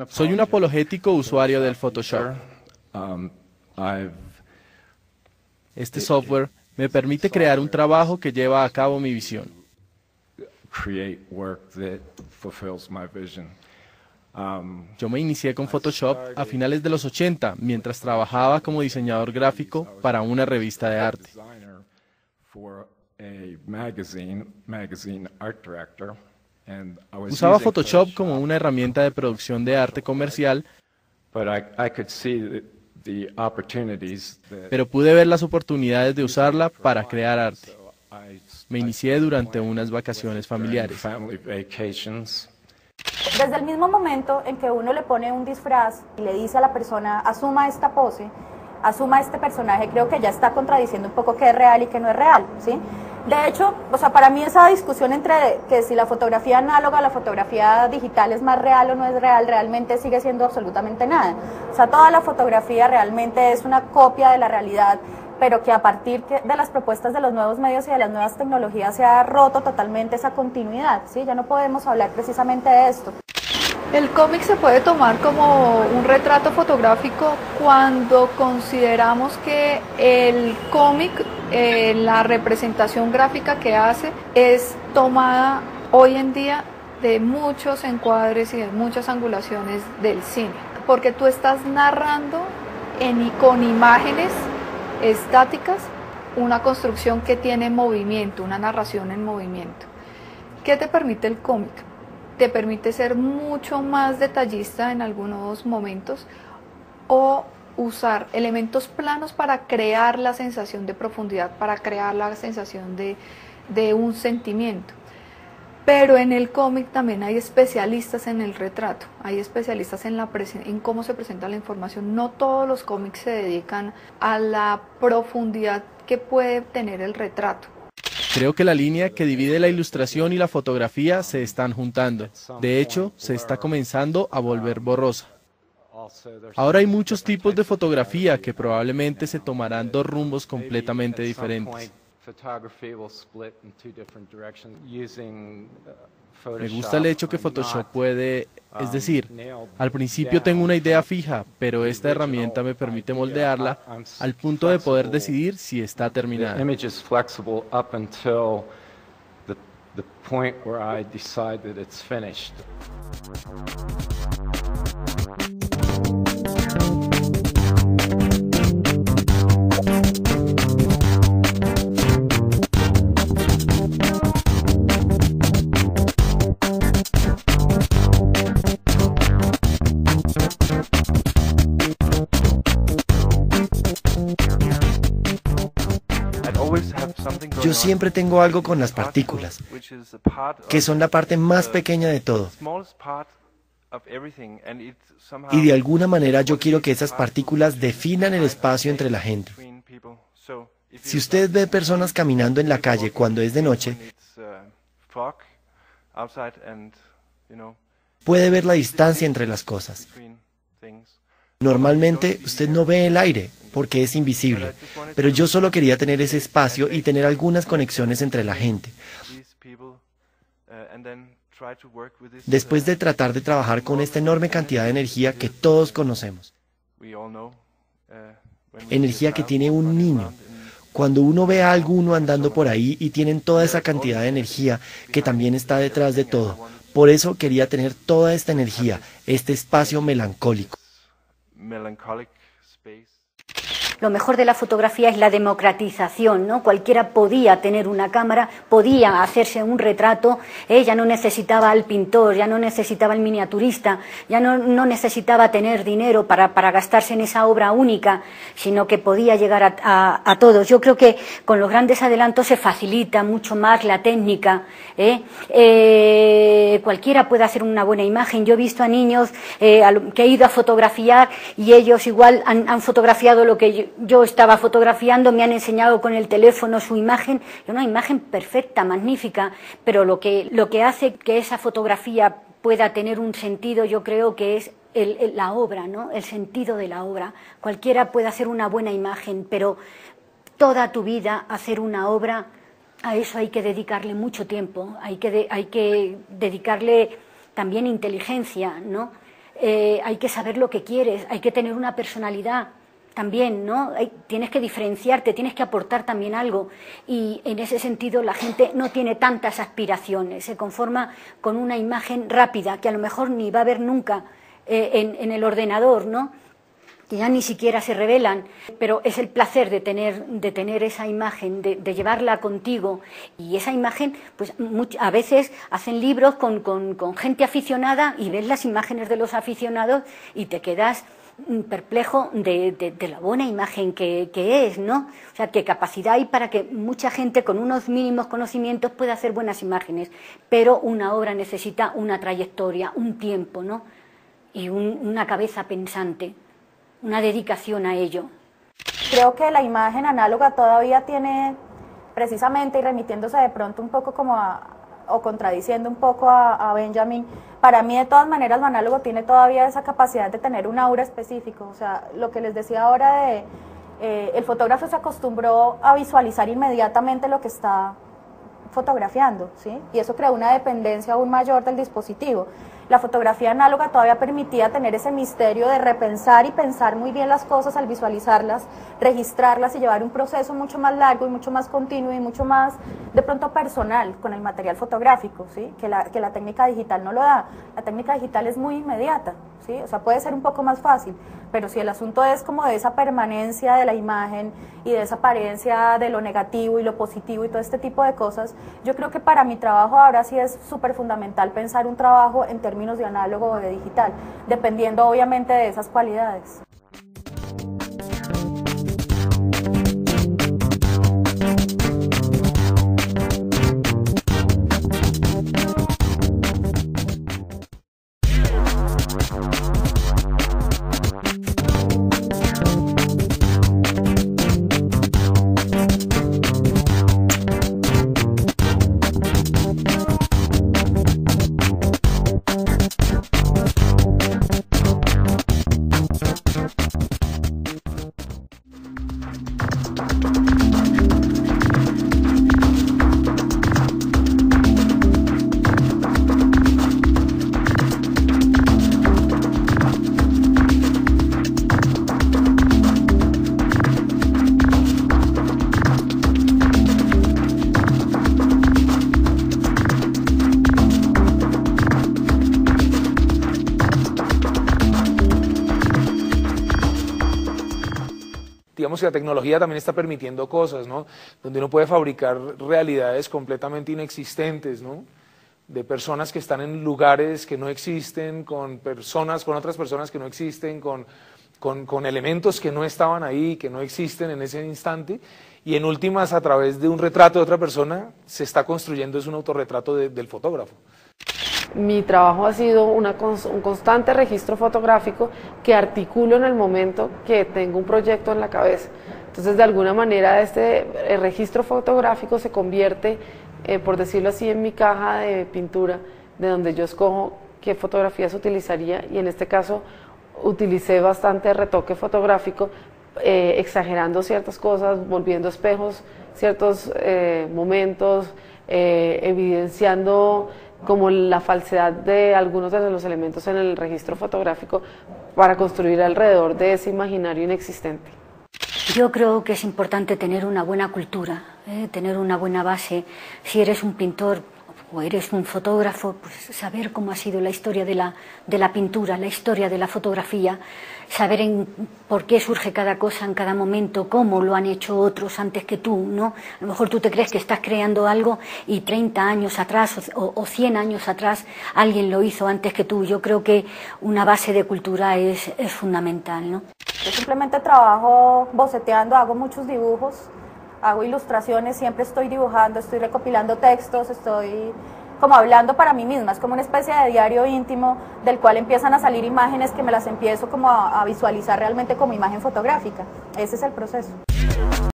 Soy un apologético usuario del Photoshop. Este software me permite crear un trabajo que lleva a cabo mi visión. Yo me inicié con Photoshop a finales de los 80, mientras trabajaba como diseñador gráfico para una revista de arte. Usaba Photoshop como una herramienta de producción de arte comercial, pero pude ver las oportunidades de usarla para crear arte. Me inicié durante unas vacaciones familiares. Desde el mismo momento en que uno le pone un disfraz y le dice a la persona, asuma esta pose, asuma este personaje, creo que ya está contradiciendo un poco qué es real y qué no es real, ¿sí? De hecho, o sea, para mí esa discusión entre que si la fotografía análoga o la fotografía digital es más real o no es real, realmente sigue siendo absolutamente nada. O sea, toda la fotografía realmente es una copia de la realidad, pero que a partir de las propuestas de los nuevos medios y de las nuevas tecnologías se ha roto totalmente esa continuidad, ¿sí? Ya no podemos hablar precisamente de esto. El cómic se puede tomar como un retrato fotográfico cuando consideramos que el cómic, la representación gráfica que hace, es tomada hoy en día de muchos encuadres y de muchas angulaciones del cine, porque tú estás narrando con imágenes estáticas una construcción que tiene movimiento, una narración en movimiento. ¿Qué te permite el cómic? Te permite ser mucho más detallista en algunos momentos o usar elementos planos para crear la sensación de profundidad, para crear la sensación de un sentimiento. Pero en el cómic también hay especialistas en el retrato, hay especialistas en cómo se presenta la información. No todos los cómics se dedican a la profundidad que puede tener el retrato. Creo que la línea que divide la ilustración y la fotografía se están juntando. De hecho, se está comenzando a volver borrosa. Ahora hay muchos tipos de fotografía que probablemente se tomarán dos rumbos completamente diferentes. Me gusta el hecho que Photoshop puede, es decir, al principio tengo una idea fija, pero esta herramienta me permite moldearla al punto de poder decidir si está terminada. Yo siempre tengo algo con las partículas, que son la parte más pequeña de todo. Y de alguna manera yo quiero que esas partículas definan el espacio entre la gente. Si usted ve personas caminando en la calle cuando es de noche, puede ver la distancia entre las cosas. Normalmente usted no ve el aire porque es invisible, pero yo solo quería tener ese espacio y tener algunas conexiones entre la gente. Después de tratar de trabajar con esta enorme cantidad de energía que todos conocemos. Energía que tiene un niño. Cuando uno ve a alguno andando por ahí y tienen toda esa cantidad de energía que también está detrás de todo. Por eso quería tener toda esta energía, este espacio melancólico. Lo mejor de la fotografía es la democratización, ¿no? Cualquiera podía tener una cámara, podía hacerse un retrato, ya no necesitaba al pintor, ya no necesitaba al miniaturista, ya no necesitaba tener dinero para gastarse en esa obra única, sino que podía llegar a todos. Yo creo que con los grandes adelantos se facilita mucho más la técnica, cualquiera puede hacer una buena imagen. Yo he visto a niños que he ido a fotografiar y ellos igual han fotografiado lo que yo estaba fotografiando, me han enseñado con el teléfono su imagen, una imagen perfecta, magnífica, pero lo que hace que esa fotografía pueda tener un sentido, yo creo que es la obra, ¿no? El sentido de la obra. Cualquiera puede hacer una buena imagen, pero toda tu vida hacer una obra, a eso hay que dedicarle mucho tiempo, hay que dedicarle también inteligencia, ¿no? Hay que saber lo que quieres, hay que tener una personalidad también, ¿no? Tienes que diferenciarte, tienes que aportar también algo, y en ese sentido la gente no tiene tantas aspiraciones, se conforma con una imagen rápida que a lo mejor ni va a ver nunca en el ordenador, ¿no? Que ya ni siquiera se revelan, pero es el placer de tener esa imagen, de llevarla contigo, y esa imagen, pues a veces hacen libros con gente aficionada y ves las imágenes de los aficionados y te quedas perplejo de la buena imagen que es, ¿no? O sea, qué capacidad hay para que mucha gente con unos mínimos conocimientos pueda hacer buenas imágenes, pero una obra necesita una trayectoria, un tiempo, ¿no? Y una cabeza pensante, una dedicación a ello. Creo que la imagen análoga todavía tiene, precisamente, y remitiéndose de pronto un poco como o contradiciendo un poco a Benjamin, para mí de todas maneras lo análogo tiene todavía esa capacidad de tener un aura específico. O sea, lo que les decía ahora el fotógrafo se acostumbró a visualizar inmediatamente lo que está fotografiando, ¿sí? Y eso creó una dependencia aún mayor del dispositivo. La fotografía análoga todavía permitía tener ese misterio de repensar y pensar muy bien las cosas al visualizarlas, registrarlas y llevar un proceso mucho más largo y mucho más continuo y mucho más, de pronto, personal con el material fotográfico, ¿sí? Que la técnica digital no lo da. La técnica digital es muy inmediata, ¿sí? O sea, puede ser un poco más fácil, pero si el asunto es como de esa permanencia de la imagen y de esa apariencia de lo negativo y lo positivo y todo este tipo de cosas, yo creo que para mi trabajo ahora sí es súper fundamental pensar un trabajo en términos de análogo o de digital, dependiendo obviamente de esas cualidades. Digamos que la tecnología también está permitiendo cosas, ¿no? Donde uno puede fabricar realidades completamente inexistentes, ¿no? De personas que están en lugares que no existen, con otras personas que no existen, con elementos que no estaban ahí, que no existen en ese instante, y en últimas, a través de un retrato de otra persona, se está construyendo un autorretrato del fotógrafo. Mi trabajo ha sido un constante registro fotográfico que articulo en el momento que tengo un proyecto en la cabeza. Entonces, de alguna manera, el registro fotográfico se convierte, por decirlo así, en mi caja de pintura, de donde yo escojo qué fotografías utilizaría, y en este caso utilicé bastante retoque fotográfico, exagerando ciertas cosas, volviendo espejos ciertos momentos, evidenciando como la falsedad de algunos de los elementos en el registro fotográfico para construir alrededor de ese imaginario inexistente. Yo creo que es importante tener una buena cultura, tener una buena base. Si eres un pintor o eres un fotógrafo, pues saber cómo ha sido la historia de la pintura, la historia de la fotografía, saber por qué surge cada cosa en cada momento, cómo lo han hecho otros antes que tú, ¿no? A lo mejor tú te crees que estás creando algo y 30 años atrás o 100 años atrás alguien lo hizo antes que tú. Yo creo que una base de cultura es fundamental, ¿no? Yo simplemente trabajo boceteando, hago muchos dibujos, hago ilustraciones, siempre estoy dibujando, estoy recopilando textos, estoy como hablando para mí misma, es como una especie de diario íntimo del cual empiezan a salir imágenes que me las empiezo como a visualizar realmente como imagen fotográfica. Ese es el proceso.